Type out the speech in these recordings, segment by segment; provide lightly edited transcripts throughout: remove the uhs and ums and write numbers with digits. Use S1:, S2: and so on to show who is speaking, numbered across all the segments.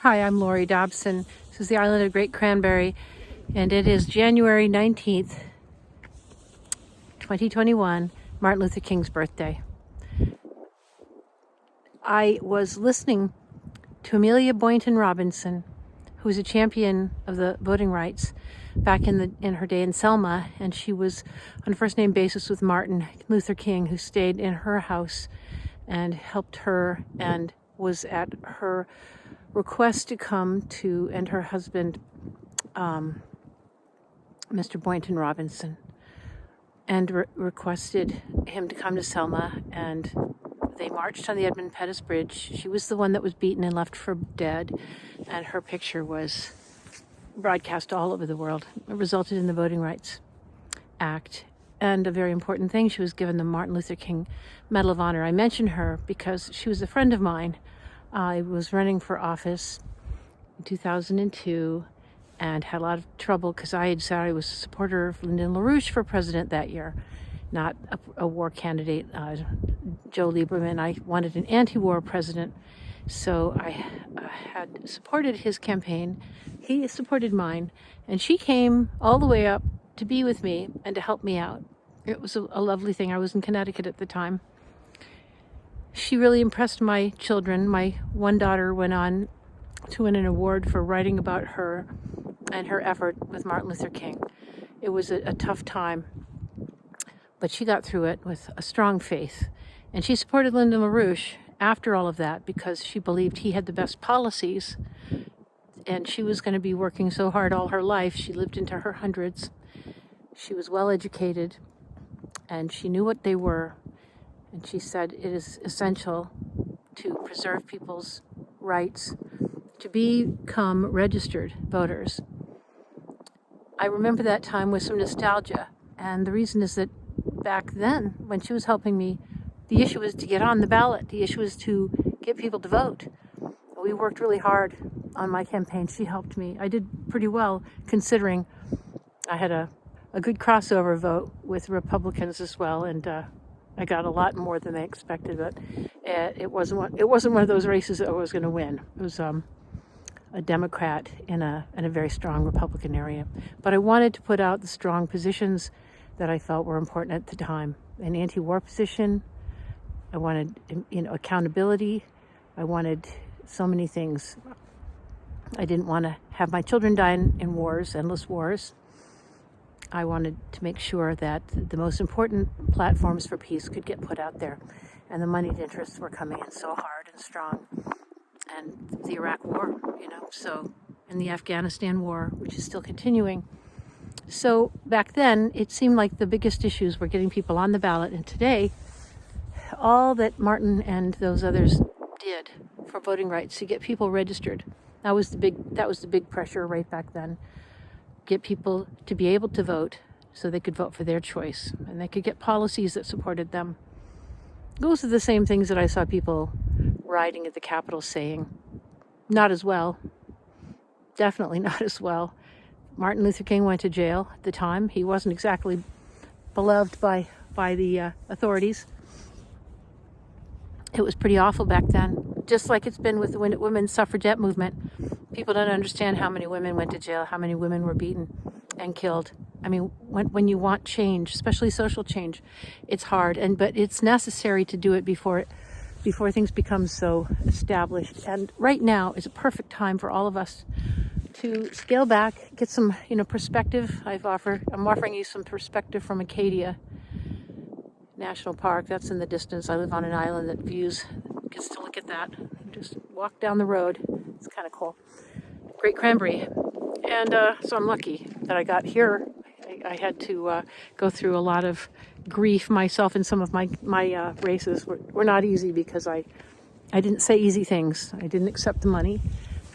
S1: Hi, I'm Laurie Dobson. This is the island of Great Cranberry, and it is January 19th, 2021, Martin Luther King's birthday. I was listening to Amelia Boynton Robinson, who was a champion of the voting rights back in her day in Selma, and she was on a first name basis with Martin Luther King, who stayed in her house and helped her and was at her request to come to, and her husband, Mr. Boynton Robinson, and requested him to come to Selma, and they marched on the Edmund Pettus Bridge. She was the one that was beaten and left for dead, and her picture was broadcast all over the world. It resulted in the Voting Rights Act. And a very important thing, she was given the Martin Luther King Medal of Honor. I mention her because she was a friend of mine. I was running for office in 2002 and had a lot of trouble because I had said I was a supporter of Lyndon LaRouche for president that year, not a war candidate, Joe Lieberman. I wanted an anti-war president, so I had supported his campaign. He supported mine, and she came all the way up to be with me and to help me out. It was a lovely thing. I was in Connecticut at the time. She really impressed my children. My one daughter went on to win an award for writing about her and her effort with Martin Luther King. It was a tough time, but she got through it with a strong faith. And she supported Lyndon LaRouche after all of that because she believed he had the best policies, and she was going to be working so hard all her life. She lived into her hundreds. She was well educated, and she knew what they were. And she said it is essential to preserve people's rights to become registered voters. I remember that time with some nostalgia, and the reason is that back then, when she was helping me, the issue was to get on the ballot. The issue was to get people to vote. We worked really hard on my campaign. She helped me. I did pretty well, considering I had a good crossover vote with Republicans as well, and I got a lot more than they expected, but it wasn't one of those races that I was going to win. It was a Democrat in a very strong Republican area. But I wanted to put out the strong positions that I felt were important at the time. An anti-war position. I wanted, accountability. I wanted so many things. I didn't want to have my children die in wars, endless wars. I wanted to make sure that the most important platforms for peace could get put out there. And the moneyed interests were coming in so hard and strong. And the Iraq War, so, and the Afghanistan War, which is still continuing. So back then, it seemed like the biggest issues were getting people on the ballot. And today, all that Martin and those others did for voting rights to get people registered, that was the big pressure right back then. Get people to be able to vote so they could vote for their choice and they could get policies that supported them. Those are the same things that I saw people riding at the Capitol saying. Not as well. Definitely not as well. Martin Luther King went to jail at the time. He wasn't exactly beloved by the authorities. It was pretty awful back then, just like it's been with the women's suffragette movement. People don't understand how many women went to jail, how many women were beaten and killed. I mean, when you want change, especially social change, it's hard, but it's necessary to do it before things become so established. And right now is a perfect time for all of us to scale back, get some, perspective. I'm offering you some perspective from Acadia National Park. That's in the distance. I live on an island that gets to look at that. Just walk down the road. It's kind of cool. Great Cranberry. And so I'm lucky that I got here. I had to go through a lot of grief myself, and some of my races were not easy because I didn't say easy things. I didn't accept the money.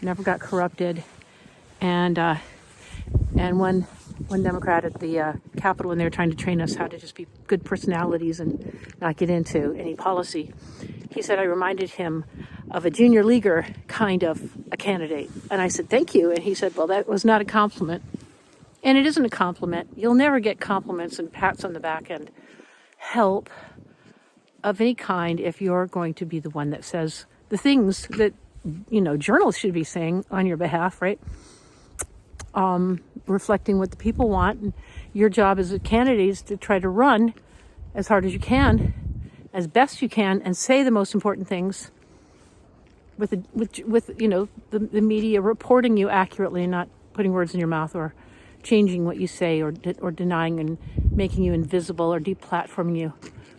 S1: Never got corrupted. And one Democrat at the Capitol, when they were trying to train us how to just be good personalities and not get into any policy, he said I reminded him of a junior leaguer kind of a candidate. And I said, thank you. And he said, well, that was not a compliment. And it isn't a compliment. You'll never get compliments and pats on the back and help of any kind if you're going to be the one that says the things that journalists should be saying on your behalf, right? Reflecting what the people want. And your job as a candidate is to try to run as hard as you can, as best you can, and say the most important things with the media reporting you accurately, not putting words in your mouth or changing what you say or denying and making you invisible or deplatforming you.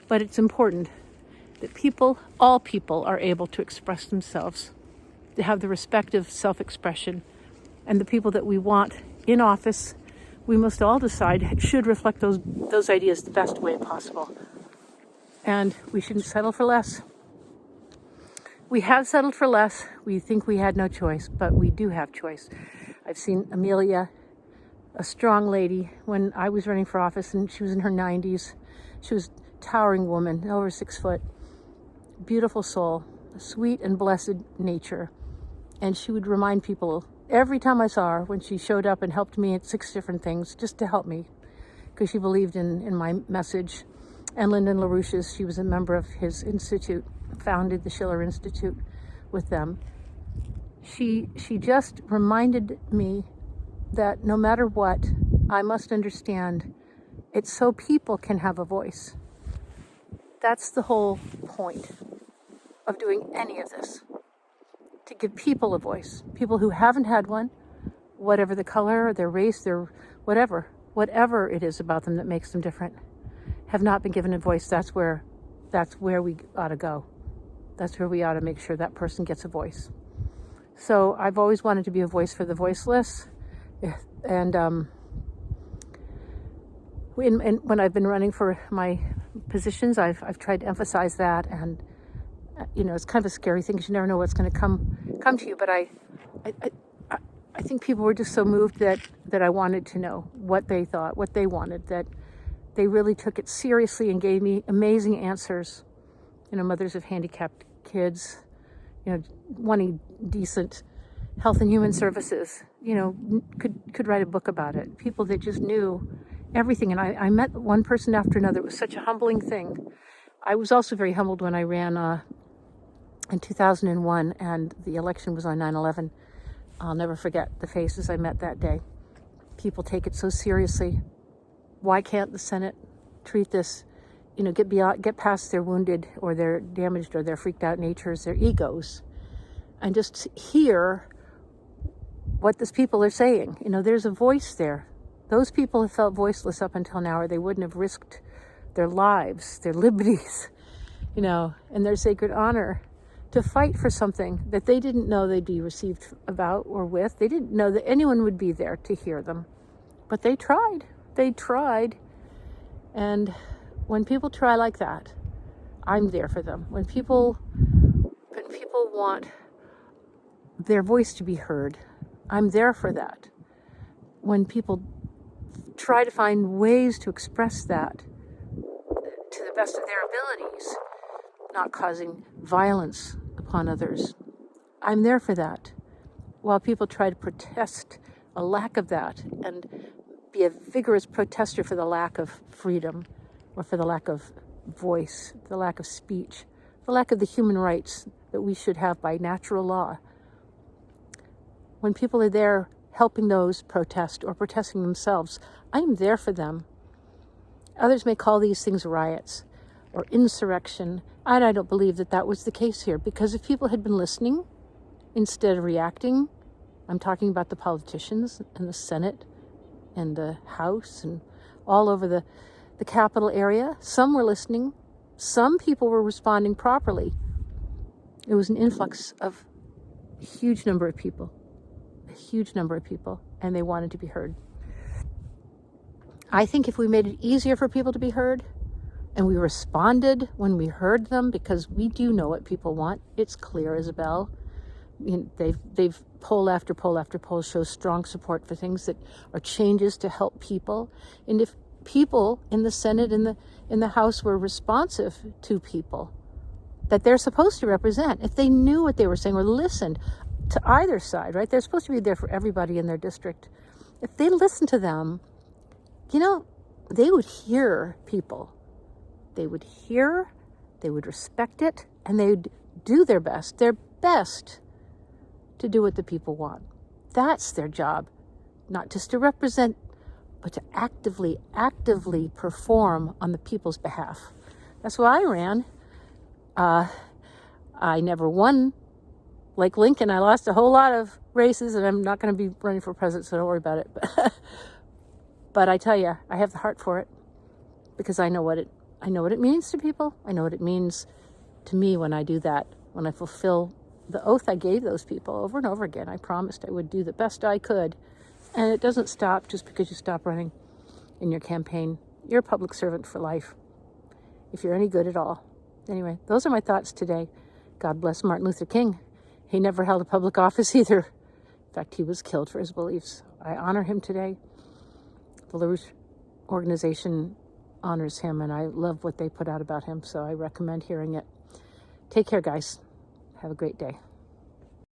S1: But it's important that all people are able to express themselves, to have the respect of self-expression. And the people that we want in office, we must all decide should reflect those ideas the best way possible. And we shouldn't settle for less. We have settled for less. We think we had no choice, but we do have choice. I've seen Amelia, a strong lady, when I was running for office, and she was in her 90s. She was a towering woman, over 6 foot, beautiful soul, sweet and blessed nature. And she would remind people every time I saw her, when she showed up and helped me at 6 different things, just to help me, because she believed in my message. And Lyndon LaRouche's, she was a member of his institute, founded the Schiller Institute with them. She just reminded me that no matter what, I must understand it's so people can have a voice. That's the whole point of doing any of this. To give people a voice, people who haven't had one, whatever the color, their race, their whatever it is about them that makes them different, have not been given a voice. That's where we ought to go. That's where we ought to make sure that person gets a voice. So I've always wanted to be a voice for the voiceless. And when I've been running for my positions, I've tried to emphasize that. And it's kind of a scary thing because you never know what's going to come to you. But I think people were just so moved that I wanted to know what they thought, what they wanted, that they really took it seriously and gave me amazing answers. Mothers of handicapped kids, wanting decent health and human services, could write a book about it. People that just knew everything. And I met one person after another. It was such a humbling thing. I was also very humbled when I ran in 2001 and the election was on 9/11. I'll never forget the faces I met that day. People take it so seriously. Why can't the Senate treat this, get past their wounded or their damaged or their freaked out natures, their egos, and just hear what these people are saying? There's a voice there. Those people have felt voiceless up until now, or they wouldn't have risked their lives, their liberties, and their sacred honor to fight for something that they didn't know they'd be received about or with. They didn't know that anyone would be there to hear them, but they tried. They tried. And when people try like that, I'm there for them. When people want their voice to be heard, I'm there for that. When people try to find ways to express that to the best of their abilities, not causing violence upon others, I'm there for that. While people try to protest a lack of that and be a vigorous protester for the lack of freedom or for the lack of voice, the lack of speech, the lack of the human rights that we should have by natural law. When people are there helping those protest or protesting themselves, I'm there for them. Others may call these things riots or insurrection, and I don't believe that was the case here, because if people had been listening instead of reacting, I'm talking about the politicians and the Senate and the House and all over the Capitol area. Some were listening. Some people were responding properly. It was an influx of a huge number of people, and they wanted to be heard. I think if we made it easier for people to be heard, and we responded when we heard them, because we do know what people want. It's clear as a bell. They've poll after poll after poll shows strong support for things that are changes to help people. And if people in the Senate and in the House were responsive to people that they're supposed to represent, if they knew what they were saying or listened to either side, right? They're supposed to be there for everybody in their district. If they listened to them, they would hear people. They would hear, they would respect it, and they would do their best to do what the people want. That's their job, not just to represent, but to actively perform on the people's behalf. That's why I ran. I never won like Lincoln. I lost a whole lot of races, and I'm not going to be running for president, so don't worry about it. But I tell you, I have the heart for it, because I know what it means to people. I know what it means to me when I do that, when I fulfill the oath I gave those people over and over again. I promised I would do the best I could. And it doesn't stop just because you stop running in your campaign. You're a public servant for life, if you're any good at all. Anyway, those are my thoughts today. God bless Martin Luther King. He never held a public office either. In fact, he was killed for his beliefs. I honor him today. The LaRouche organization honors him, and I love what they put out about him, so I recommend hearing it. Take care, guys. Have a great day.